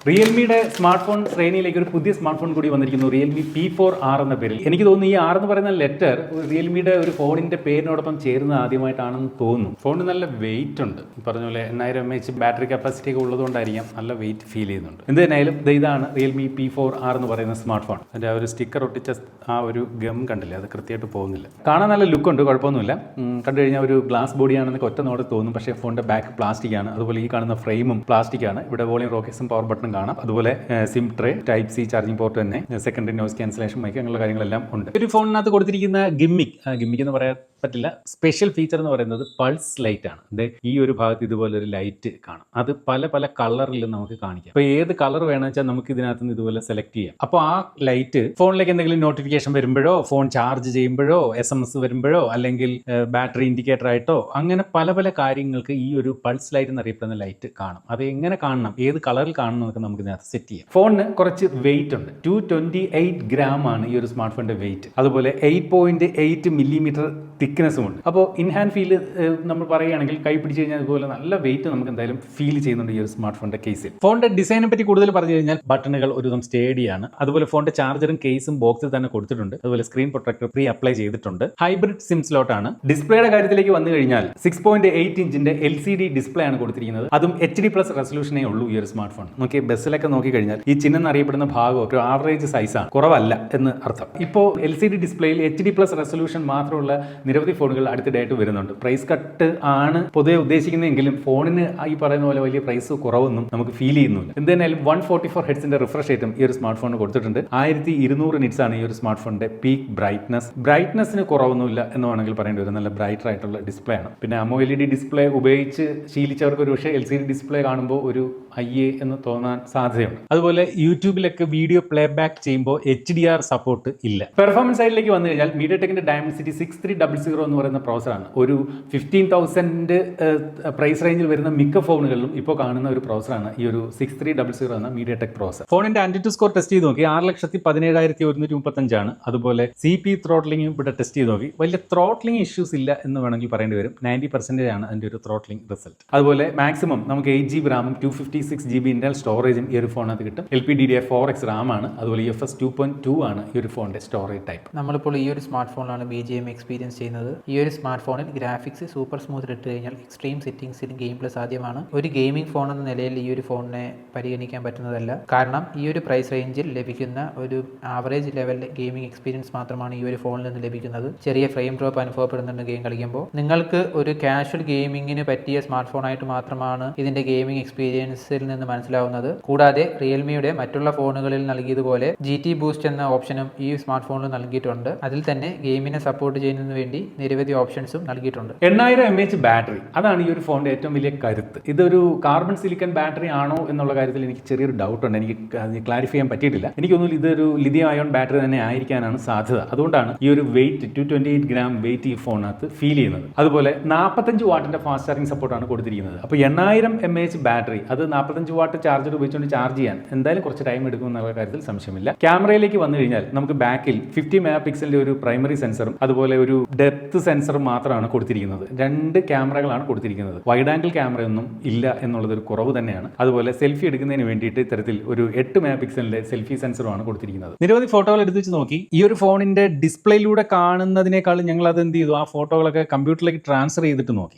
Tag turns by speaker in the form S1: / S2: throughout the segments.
S1: റിയൽമിയുടെ smart phone ശ്രേണിയിലേക്ക് ഒരു പുതിയ smart phone കൂടി വന്നിരിക്കുന്നു. റിയൽമി P4R എന്ന പേരിൽ. എനിക്ക് തോന്നുന്നു ഈ R എന്ന് പറയുന്ന ലെറ്റർ റിയൽമിയുടെ ഒരു ഫോണിന്റെ പേരിനോടൊപ്പം ചേരുന്നത് ആദ്യമായിട്ടാണെന്ന് തോന്നുന്നു. ഫോണിന് നല്ല വെയിറ്റ് ഉണ്ട്. പറഞ്ഞ പോലെ 8000 mAh ബാറ്ററി കപ്പാസിറ്റി ഒക്കെ ഉള്ളതുകൊണ്ടായിരിക്കാം നല്ല വെയിറ്റ് ഫീൽ ചെയ്യുന്നുണ്ട്. എന്ത് തന്നെയായാലും ഇതാണ് റിയൽമി P4R എന്ന് പറയുന്ന സ്മാർട്ട് ഫോൺ. അതിന്റെ ആ ഒരു സ്റ്റിക്കർ ഒട്ടിച്ച ആ ഒരു ഗം കണ്ടില്ലേ, അത് കൃത്യമായിട്ട് പോകുന്നില്ല. കാണാൻ നല്ല ലുക്ക് ഉണ്ട്, കുഴപ്പമൊന്നുമില്ല. കണ്ടു കഴിഞ്ഞാൽ ഒരു ഗ്ലാസ് ബോഡിയാണെന്നൊക്കെ ഒറ്റ നോടെ തോന്നും. പക്ഷേ ഫോണിന്റെ ബാക്ക് പ്ലാസ്റ്റിക് ആണ്. അതുപോലെ ഈ കാണുന്ന ഫ്രെയിമും പ്ലാസ്റ്റിക് ആണ്. ഇവിടെ വോളിയം റോക്കറ്റ്സും പവർ ബട്ടണും കാണാം. അതുപോലെ sim tray, type C charging port തന്നെ, സെക്കൻഡറി നോയ്സ് ക്യാൻസലേഷൻ മൈക്ക്, അങ്ങനെയുള്ള കാര്യങ്ങളെല്ലാം ഉണ്ട്. ഒരു ഫോണിനകത്ത് കൊടുത്തിരിക്കുന്ന ഗിമ്മിക് എന്ന് പറയാൻ പറ്റില്ല, സ്പെഷ്യൽ ഫീച്ചർ എന്ന് പറയുന്നത് പൾസ് ലൈറ്റ് ആണ്. ഈ ഒരു ഭാഗത്ത് ഇതുപോലെ ഒരു ലൈറ്റ് കാണാം. അത് പല പല കളറിൽ നമുക്ക് കാണിക്കാം. അപ്പോൾ ഏത് കളർ വേണമെന്ന് വെച്ചാൽ നമുക്ക് ഇതിനകത്ത് നിന്ന് ഇതുപോലെ സെലക്ട് ചെയ്യാം. അപ്പോൾ ആ ലൈറ്റ് ഫോണിലേക്ക് എന്തെങ്കിലും നോട്ടിഫിക്കേഷൻ വരുമ്പോഴോ, ഫോൺ ചാർജ് ചെയ്യുമ്പോഴോ, SMS വരുമ്പോഴോ, അല്ലെങ്കിൽ ബാറ്ററി ഇൻഡിക്കേറ്റർ ആയിട്ടോ, അങ്ങനെ പല പല കാര്യങ്ങൾക്ക് ഈ ഒരു പൾസ് ലൈറ്റ് എന്നറിയപ്പെടുന്ന ലൈറ്റ് കാണും. അത് എങ്ങനെ കാണണം, ഏത് കളറിൽ കാണണം എന്നൊക്കെ നമുക്ക് ഇതിനകത്ത് സെറ്റ് ചെയ്യാം. ഫോണിന് കുറച്ച് വെയിറ്റ് ഉണ്ട്. 228 ഗ്രാം ആണ് ഈ ഒരു സ്മാർട്ട് ഫോണിന്റെ വെയിറ്റ്. അതുപോലെ 8.8 മില്ലിമീറ്റർ തിക്നെസ്സും ഉണ്ട്. അപ്പോൾ ഇൻ ഹാൻഡ് ഫീൽ നമ്മൾ പറയുകയാണെങ്കിൽ കൈ പിടിച്ച് കഴിഞ്ഞാൽ അതുപോലെ നല്ല വെയിറ്റ് നമുക്ക് എന്തായാലും ഫീൽ ചെയ്യുന്നുണ്ട് ഈ ഒരു സ്മാർട്ട് ഫോണിന്റെ കേസിൽ. ഫോണിന്റെ ഡിസൈനെ പറ്റി കൂടുതൽ പറഞ്ഞു കഴിഞ്ഞാൽ ബട്ടണുകൾ ഒരുവിധം സ്റ്റേഡിയാണ്. അതുപോലെ ഫോണിന്റെ ചാർജറും കേസും ബോക്സിൽ തന്നെ കൊടുത്തിട്ടുണ്ട്. അതുപോലെ സ്ക്രീൻ പ്രൊട്ടക്ടർ പ്രീ അപ്ലൈ ചെയ്തിട്ടുണ്ട്. ഹൈബ്രിഡ് സിം സ്ലോട്ട് ആണ്. ഡിസ്പ്ലേയുടെ കാര്യത്തിലേക്ക് വന്നു കഴിഞ്ഞാൽ 6.8 ഇഞ്ചിന്റെ LCD ഡിസ്പ്ലേ ആണ് കൊടുത്തിരിക്കുന്നത്. അതും HD+ റെസൊല്യൂഷനേ ഉള്ളൂ ഈ ഒരു സ്മാർട്ട് ഫോൺ. നോക്കി ബസ്സിലൊക്കെ നോക്കിക്കഴിഞ്ഞാൽ ഈ ചിഹ്നം എന്നറിയപ്പെടുന്ന ഭാഗം ഒരു ആവറേജ് സൈസാണ്, കുറവല്ല എന്ന് അർത്ഥം. ഇപ്പോൾ LCD ഡിസ്പ്ലേയിൽ HD+ റെസൊല്യൂഷൻ മാത്രമുള്ള നിരവധി ഫോണുകൾ അടുത്തിടെയായിട്ട് വരുന്നുണ്ട്. പ്രൈസ് കട്ട് ആണ് പൊതുവെ ഉദ്ദേശിക്കുന്നതെങ്കിലും ഫോണിന് ഈ പറയുന്ന പോലെ വലിയ പ്രൈസ് കുറവൊന്നും നമുക്ക് ഫീൽ ചെയ്യുന്നില്ല. എന്തായാലും 144 ഹെർട്സിന്റെ റിഫ്രഷ് റേറ്റും ഈ ഒരു സ്മാർട്ട് ഫോണിന് കൊടുത്തിട്ടുണ്ട്. 1200 നിറ്റ്സ് ആണ് ഈ ഒരു സ്മാർട്ട് ഫോണിന്റെ പീക്ക് ബ്രൈറ്റ്നസിന് കുറവൊന്നുമില്ല എന്ന് വേണമെങ്കിൽ പറയേണ്ടി വരും. നല്ല ബ്രൈറ്റർ ആയിട്ടുള്ള ഡിസ്പ്ലേ ആണ്. പിന്നെ AMOLED ഡിസ്പ്ലേ ഉപയോഗിച്ച് ശീലിച്ചവർക്ക് ഒരു പക്ഷേ LCD ഡിസ്പ്ലേ കാണുമ്പോൾ ഒരു എന്ന് തോന്നാൻ സാധ്യതയുണ്ട്. അതുപോലെ യൂട്യൂബിലൊക്കെ വീഡിയോ പ്ലേ ബാക്ക് ചെയ്യുമ്പോൾ HDR സപ്പോർട്ട് ഇല്ല. പെർഫോമൻസ് സൈഡിലേക്ക് വന്നു കഴിഞ്ഞാൽ മീഡിയടെക്കിന്റെ Dimensity 6300 എന്ന് പറയുന്ന പ്രോസറാണ്. ഒരു 15,000 പ്രൈസ് റേഞ്ചിൽ വരുന്ന മിക്ക ഫോണുകളിലും ഇപ്പോൾ കാണുന്ന ഒരു പ്രോസറാണ് ഈ ഒരു 6300 എന്ന മീഡിയടെക് പ്രോസർ. ഫോണിന്റെ ANTUTU സ്കോർ ടെസ്റ്റ് ചെയ്ത് നോക്കി 6,17,135 ആണ്. അതുപോലെ CP ത്രോട്ട്ലിംഗ് ഇവിടെ ടെസ്റ്റ് ചെയ്ത് നോക്കി. വലിയ ത്രോട്ട്ലിംഗ് ഇഷ്യൂസ് ഇല്ല എന്ന് വേണമെങ്കിൽ പറയേണ്ടി വരും. 90% ആണ് അതിന്റെ ഒരു ത്രോട്ട്ലിംഗ് റിസൾട്ട്. അതുപോലെ മാക്സിമം നമുക്ക് 8GB റാമും 256GB ഇന്റർണൽ സ്റ്റോറേജും ഈ ഒരു ഫോണിനകത്ത് കിട്ടും. LPDDR4X റാം ആണ്. അതുപോലെ UFS 2.2 ആണ് ഈ ഒരു ഫോണിന്റെ സ്റ്റോറേജ് ടൈപ്പ്.
S2: നമ്മളിപ്പോൾ ഈ ഒരു സ്മാർട്ട് ഫോണിലാണ് BGM എക്സ്പീരിയൻസ് ചെയ്യുന്നത്. ഈ ഒരു സ്മാർട്ട് ഫോണിൽ ഗ്രാഫിക്സ് സൂപ്പർ സ്മൂത്ത് ഇട്ട് കഴിഞ്ഞാൽ എക്സ്ട്രീം സെറ്റിംഗ്സിലും ഗെയിം പ്ലേ സാധ്യമാണ്. ഒരു ഗെയിമിംഗ് ഫോൺ എന്ന നിലയിൽ ഈ ഒരു ഫോണിനെ പരിഗണിക്കാൻ പറ്റുന്നതല്ല. കാരണം ഈ ഒരു പ്രൈസ് റേഞ്ചിൽ ലഭിക്കുന്ന ഒരു ആവറേജ് ലെവൽ ഗെയിമിംഗ് എക്സ്പീരിയൻസ് മാത്രമാണ് ഈ ഒരു ഫോണിൽ നിന്ന് ലഭിക്കുന്നത്. ചെറിയ ഫ്രെയിം ഡ്രോപ്പ് അനുഭവപ്പെടുന്നുണ്ട് ഗെയിം കളിക്കുമ്പോൾ. നിങ്ങൾക്ക് ഒരു കാഷ്വൽ ഗെയിമിങ്ങിന് പറ്റിയ സ്മാർട്ട് ഫോണായിട്ട് മാത്രമാണ് ഇതിന്റെ ഗെയിമിംഗ് എക്സ്പീരിയൻസിൽ നിന്ന് മനസ്സിലാവുന്നത്. കൂടാതെ റിയൽമിയുടെ മറ്റുള്ള ഫോണുകളിൽ നൽകിയതുപോലെ GT ബൂസ്റ്റ് എന്ന ഓപ്ഷനും ഈ സ്മാർട്ട് ഫോണിൽ നൽകിയിട്ടുണ്ട്. അതിൽ തന്നെ ഗെയിമിനെ സപ്പോർട്ട് ചെയ്യുന്നതിന് വേണ്ടി നിരവധി ഓപ്ഷൻസും നൽകിയിട്ടുണ്ട്.
S1: 8000 mAh ബാറ്ററി, അതാണ് ഈ ഒരു ഫോണിന്റെ ഏറ്റവും വലിയ കരുത്ത്. ഇതൊരു കാർബൺ സിലിക്കൺ ബാറ്ററി ആണോ എന്നുള്ള കാര്യത്തിൽ എനിക്ക് ചെറിയൊരു ഡൗട്ട് ഉണ്ട്. എനിക്ക് ക്ലാരിഫൈ ചെയ്യാൻ പറ്റിയിട്ടില്ല. എനിക്ക് തോന്നുന്നു ഇതൊരു ലിഥിയം അയോൺ ബാറ്ററി തന്നെ ആയിരിക്കാനാണ് സാധ്യത. അതുകൊണ്ടാണ് ഈ ഒരു വെയിറ്റ് 228 ഗ്രാം വെയിറ്റ് ഈ ഫോണിനകത്ത് ഫീൽ ചെയ്യുന്നത്. അതുപോലെ 45 വാട്ടിന്റെ ഫാസ്റ്റ് ചാർജിംഗ് സപ്പോർട്ടാണ് കൊടുത്തിരിക്കുന്നത്. അപ്പോൾ 8000 mAh ബാറ്ററി, അത് 45 വാട്ട് ചാർജർ ഉപയോഗിച്ചുകൊണ്ട് ചാർജ് ചെയ്യാൻ എന്തായാലും കുറച്ച് ടൈം എടുക്കും എന്നുള്ള കാര്യത്തിൽ സംശയമില്ല. ക്യാമറയിലേക്ക് വന്നു കഴിഞ്ഞാൽ നമുക്ക് ബാക്കിൽ 50 MP ഒരു പ്രൈമറി സെൻസറും അതുപോലെ ഒരു ഡെപ്ത് സെൻസറും മാത്രമാണ് കൊടുത്തിരിക്കുന്നത്. 2 ക്യാമറകളാണ് കൊടുത്തിരിക്കുന്നത്. വൈഡ് ആംഗിൾ ക്യാമറയൊന്നും ഇല്ല എന്നുള്ളത് ഒരു കുറവ് തന്നെയാണ്. അതുപോലെ സെൽഫി എടുക്കുന്നതിന് വേണ്ടിയിട്ട് ഇത്തരത്തിൽ ഒരു 8 MP സെൽഫി സെൻസറുമാണ് കൊടുത്തിരിക്കുന്നത്. നിരവധി ഫോട്ടോകൾ എടുത്ത് വെച്ച് നോക്കി ഈ ഒരു ഫോണിന്റെ ഡിസ്പ്ലേയിലൂടെ കാണുന്നതിനേക്കാളും ഞങ്ങൾ അത് എന്ത് ചെയ്തു, ആ ഫോട്ടോകളൊക്കെ കമ്പ്യൂട്ടറിലേക്ക് ട്രാൻസ്ഫർ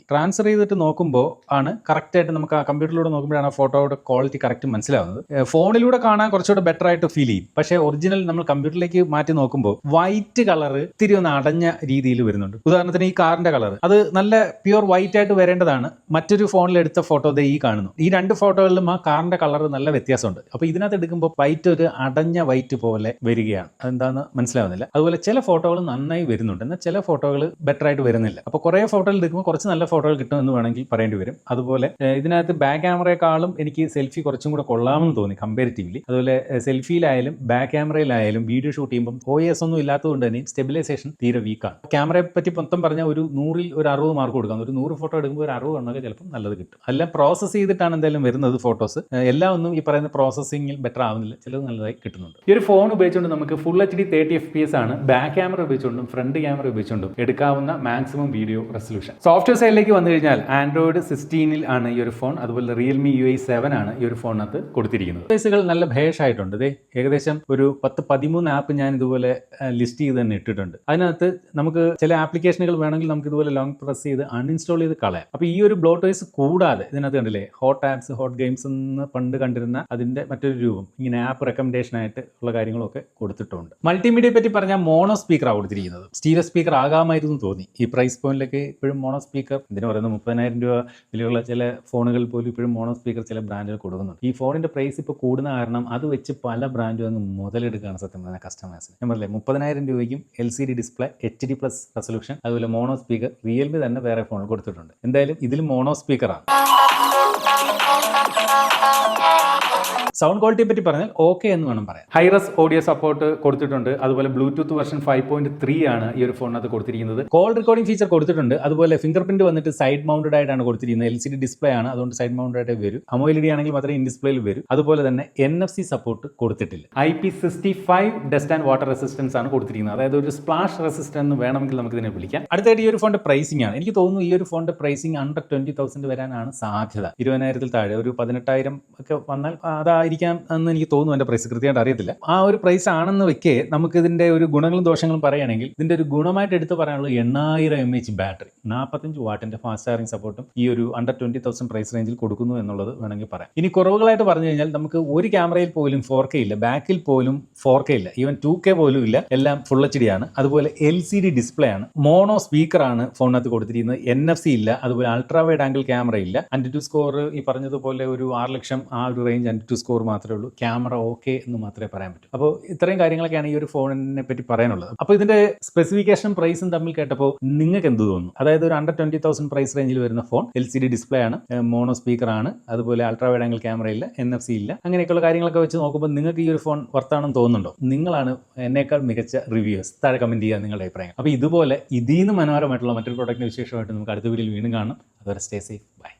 S1: ചെയ്തിട്ട് നോക്കുമ്പോൾ ആണ് കറക്റ്റായിട്ട് നമുക്ക് ആ കമ്പ്യൂട്ടറിലൂടെ നോക്കുമ്പോഴാണ് ആ ഫോട്ടോയുടെ ക്വാളിറ്റി കറക്റ്റ് മനസ്സിലാവുന്നത്. ഫോണിലൂടെ കാണാൻ കുറച്ചുകൂടെ ബെറ്റർ ആയിട്ട് ഫീൽ ചെയ്യും. പക്ഷേ ഒറിജിനൽ നമ്മൾ കമ്പ്യൂട്ടറിലേക്ക് മാറ്റി നോക്കുമ്പോൾ വൈറ്റ് കളർ ഇത്തിരി ഒന്ന് അടഞ്ഞ രീതിയിൽ വരുന്നുണ്ട്. ഉദാഹരണത്തിന് ഈ കാറിന്റെ കളർ അത് നല്ല പ്യുവർ വൈറ്റ് ആയിട്ട് വരേണ്ടതാണ്. മറ്റൊരു ഫോണിൽ എടുത്ത ഫോട്ടോ ഈ കാണുന്നു. ഈ 2 ഫോട്ടോകളിലും ആ കാറിന്റെ കളർ നല്ല വ്യത്യാസമുണ്ട്. അപ്പോൾ ഇതിനകത്ത് എടുക്കുമ്പോൾ വൈറ്റ് ഒരു അടഞ്ഞ വൈറ്റ് പോലെ വരികയാണ്. അതെന്താണെന്ന് മനസ്സിലാവുന്നില്ല. അതുപോലെ ചില ഫോട്ടോകൾ നന്നായി വരുന്നുണ്ട്, എന്നാൽ ചില ഫോട്ടോകൾ ബെറ്റർ ആയിട്ട് വരുന്നില്ല. അപ്പോൾ കുറേ ഫോട്ടോകൾ എടുക്കുമ്പോൾ കുറച്ച് നല്ല ഫോട്ടോകൾ കിട്ടും എന്ന് വേണമെങ്കിൽ പറയേണ്ടി വരും. അതുപോലെ ഇതിനകത്ത് ബാക്ക് ക്യാമറയെക്കാളും എനിക്ക് സെൽഫി കുറച്ചും കൂടെ കൊള്ളാമെന്ന് തോന്നി കമ്പാരിറ്റീവ്ലി. അതുപോലെ സെൽഫിയിലായാലും ബാക്ക് ക്യാമറയിലായാലും വീഡിയോ ഷൂട്ട് ചെയ്യുമ്പോൾ OS ഒന്നും ഇല്ലാത്തതുകൊണ്ട് തന്നെ സ്റ്റെബിലൈസേഷൻ തീരെ വീക്കാണ്. ക്യാമറ പറ്റി മൊത്തം പറഞ്ഞാൽ ഒരു 100-ൽ ഒരു 60 മാർക്ക് കൊടുക്കാം. ഒരു 100 ഫോട്ടോ എടുക്കുമ്പോൾ ഒരു 60 എണ്ണമൊക്കെ ചിലപ്പോൾ നല്ലത് കിട്ടും. എല്ലാം പ്രോസസ്സ് ചെയ്തിട്ടാണ് എന്തായാലും വരുന്നത് ഫോട്ടോസ്. എല്ലാം ഒന്നും ഈ പറയുന്ന പ്രോസസ്സിങ്ങിൽ ബെറ്റർ ആവുന്നില്ല, ചിലത് നല്ലതായി കിട്ടുന്നുണ്ട്. ഈ ഒരു ഫോൺ ഉപയോഗിച്ചുകൊണ്ട് നമുക്ക് ഫുൾ HD 30 FPS ആണ് ബാക്ക് ക്യാമറ ഉപയോഗിച്ചുകൊണ്ടും ഫ്രണ്ട് ക്യാമറ ഉപയോഗിച്ചുകൊണ്ടും എടുക്കാവുന്ന മാക്സിമം വീഡിയോ റെസൊല്യൂഷൻ. സോഫ്റ്റ്വെയർ സൈഡിലേക്ക് വന്നു കഴിഞ്ഞാൽ ആൻഡ്രോയിഡ് 16-ൽ ആണ് ഈ ഒരു ഫോൺ, അതുപോലെ റിയൽമി UI 7 ആണ് ഈ ഒരു ഫോണിനകത്ത് കൊടുത്തിരിക്കുന്നത്. പ്രൈസുകൾ നല്ല ഭേഷായിട്ടുണ്ട്. ഏകദേശം ഒരു 10-13 ആപ്പ് ഞാൻ ഇതുപോലെ ലിസ്റ്റ് ചെയ്ത് തന്നെ ഇട്ടിട്ടുണ്ട്. അതിനകത്ത് നമുക്ക് ചില ആപ്ലിക്കേഷനുകൾ വേണമെങ്കിൽ നമുക്ക് ഇതുപോലെ ലോങ് പ്രസ് ചെയ്ത് അൺഇൻസ്റ്റാൾ ചെയ്ത് കളയാം. അപ്പോൾ ഈ ഒരു ബ്ലോട്ടേഴ്സ് കൂടാതെ ഇതിനകത്ത് കണ്ടില്ലേ ഹോട്ട് ആപ്സ്, ഹോട്ട് ഗെയിംസ് എന്ന് പണ്ട് കണ്ടിരുന്ന അതിൻ്റെ മറ്റൊരു രൂപം, ഇങ്ങനെ ആപ്പ് റെക്കമെൻഡേഷൻ ആയിട്ട് ഉള്ള കാര്യങ്ങളൊക്കെ കൊടുത്തിട്ടുണ്ട്. മൾട്ടിമീഡിയയെ പറ്റി പറഞ്ഞാൽ മോണോ സ്പീക്കറാണ് കൊടുത്തിരിക്കുന്നത്. സ്റ്റീരിയോ സ്പീക്കർ ആകാമായിരുന്നു തോന്നി. ഈ പ്രൈസ് പോയിന്റിലൊക്കെ ഇപ്പോഴും മോണോ സ്പീക്കർ എന്തിനു പറയുന്നത് 30,000 രൂപ വിലയുള്ള ചില ഫോണുകൾ പോലും ഇപ്പോഴും മോണോ സ്പീക്കർ ചില ബ്രാൻഡുകൾ കൊടുക്കുന്നുണ്ട്. ഈ ഫോണിൻ്റെ പ്രൈസ് ഇപ്പോൾ കൂടുന്ന കാരണം അത് വെച്ച് പല ബ്രാൻഡും അങ്ങ് മുതലെടുക്കുകയാണ് സത്യം പറഞ്ഞാൽ കസ്റ്റമേഴ്സിന്. ഞാൻ പറഞ്ഞില്ലേ 30,000 രൂപയ്ക്കും LCD ഡിസ്പ്ലേ, HD+ റെസൊല്യൂഷൻ, അതുപോലെ മോണോ സ്പീക്കർ റിയൽമി തന്നെ വേറെ ഫോണിൽ കൊടുത്തിട്ടുണ്ട്. എന്തായാലും ഇതിൽ മോണോ സ്പീക്കറാണ്. സൗണ്ട് ക്വാളിറ്റിയെ പറ്റി പറഞ്ഞാൽ ഓക്കെ എന്ന് വേണം പറയാം. ഹൈറസ് ഓഡിയോ സപ്പോർട്ട് കൊടുത്തിട്ടുണ്ട്. അതുപോലെ ബ്ലൂടൂത്ത് വെർഷൻ 5.3 ആണ് ഈ ഒരു ഫോണിനകത്ത് കൊടുത്തിരിക്കുന്നത്. കോൾ റെക്കോർഡിംഗ് ഫീച്ചർ കൊടുത്തിട്ടുണ്ട്. അതുപോലെ ഫിംഗർ പ്രിന്റ് വന്നിട്ട് സൈഡ് മൗണ്ടഡ് ആയിട്ടാണ് കൊടുത്തിരിക്കുന്നത്. LCD ഡിസ്പ്ലേ ആണ്, അതുകൊണ്ട് സൈഡ് മൗണ്ടഡ് ആയിട്ട് വരും. AMOLED ആണെങ്കിൽ മാത്രമേ ഇൻ ഡിസ്പ്ലേയിൽ വരും. അതുപോലെ തന്നെ NFC സപ്പോർട്ട് കൊടുത്തിട്ടില്ല. IP65 dust and water resistance ആണ് കൊടുത്തിരിക്കുന്നത്. അതായത് ഒരു സ്പ്ലാഷ് റെസിസ്റ്റൻസ് എന്ന് വേണമെങ്കിൽ നമുക്ക് ഇതിനെ വിളിക്കാം. അടുത്തായിട്ട് ഈ ഒരു ഫോണിന്റെ പ്രൈസിംഗ് ആണ്. എനിക്ക് തോന്നുന്നു ഈ ഒരു ഫോണിന്റെ പ്രൈസിംഗ് അണ്ടർ 20,000 വരാനാണ് സാധ്യത. 20,000-ൽ താഴെ ഒരു 18,000 ഒക്കെ വന്നാൽ അതായിരിക്കാം എന്ന് എനിക്ക് തോന്നുന്നു. എൻ്റെ പ്രൈസ് കൃത്യമായിട്ട് അറിയത്തില്ല. ആ ഒരു പ്രൈസ് ആണെന്ന് വെക്കേ നമുക്ക് ഇതിന്റെ ഒരു ഗുണങ്ങളും ദോഷങ്ങളും പറയുകയാണെങ്കിൽ ഇതിന്റെ ഒരു ഗുണമായിട്ട് എടുത്ത് പറയാനുള്ളത് 8000 mAh ബാറ്ററി, 45 വാട്ടിന്റെ ഫാസ്റ്റ് ചാർജിംഗ് സപ്പോർട്ടും ഈ ഒരു അണ്ടർ 20,000 പ്രൈസ് റേഞ്ചിൽ കൊടുക്കുന്നു എന്നുള്ളത് വേണമെങ്കിൽ പറയാം. ഇനി കുറവുകളായിട്ട് പറഞ്ഞു കഴിഞ്ഞാൽ നമുക്ക് ഒരു ക്യാമറയിൽ പോലും 4K ഇല്ല, ബാക്കിൽ പോലും 4K ഇല്ല, ഈവൻ 2K പോലും ഇല്ല. എല്ലാം ഫുൾ HD ആണ്. അതുപോലെ LCD ഡിസ്പ്ലേ ആണ്. മോണോ സ്പീക്കർ ആണ് ഫോണിനകത്ത് കൊടുത്തിരിക്കുന്നത്. NFC ഇല്ല. അതുപോലെ അൾട്രാ വൈഡ് ആംഗിൾ ക്യാമറ ഇല്ല. AnTuTu സ്കോർ ഈ പറഞ്ഞതുപോലെ ഒരു 6 ലക്ഷം ആ ഒരു റേഞ്ച് AnTuTu സ്കോർ മാത്രമേ ഉള്ളൂ. ക്യാമറ ഓക്കെ എന്ന് മാത്രമേ പറയാൻ പറ്റൂ. അപ്പോൾ ഇത്രയും കാര്യങ്ങളൊക്കെയാണ് ഈ ഒരു ഫോണിനെ പറ്റി പറയാനുള്ളത്. അപ്പോൾ ഇതിന്റെ സ്പെസിഫിക്കേഷനും പ്രൈസും തമ്മിൽ കേട്ടപ്പോൾ നിങ്ങൾക്ക് എന്ത് തോന്നുന്നു? അതായത് ഒരു അണ്ടർ 20,000 പ്രൈസ് റേഞ്ചിൽ വരുന്ന ഫോൺ, LCD ഡിസ്പ്ലേ ആണ്, മോണോ സ്പീക്കർ ആണ്, അതുപോലെ അൾട്രാ വൈഡ് ആംഗിൾ ക്യാമറ ഇല്ല, NFC ഇല്ല, അങ്ങനെയൊക്കെയുള്ള കാര്യങ്ങളൊക്കെ വെച്ച് നോക്കുമ്പോൾ നിങ്ങൾക്ക് ഈ ഒരു ഫോൺ വർത്താണെന്ന് തോന്നുന്നുണ്ടോ? നിങ്ങളാണ് എന്നേക്കാൾ മികച്ച റിവ്യൂസ്. താഴെ കമന്റ് ചെയ്യുക നിങ്ങളുടെ അഭിപ്രായം. അപ്പോൾ ഇതുപോലെ ഇതിൽ നിന്ന് മനോഹരമായിട്ടുള്ള മറ്റൊരു പ്രൊഡക്റ്റിന് വിശേഷമായിട്ട് നമുക്ക് അടുത്ത വീഡിയോയിൽ വീണ്ടും കാണണം. അതുവരെ സ്റ്റേ സേഫ്. ബൈ.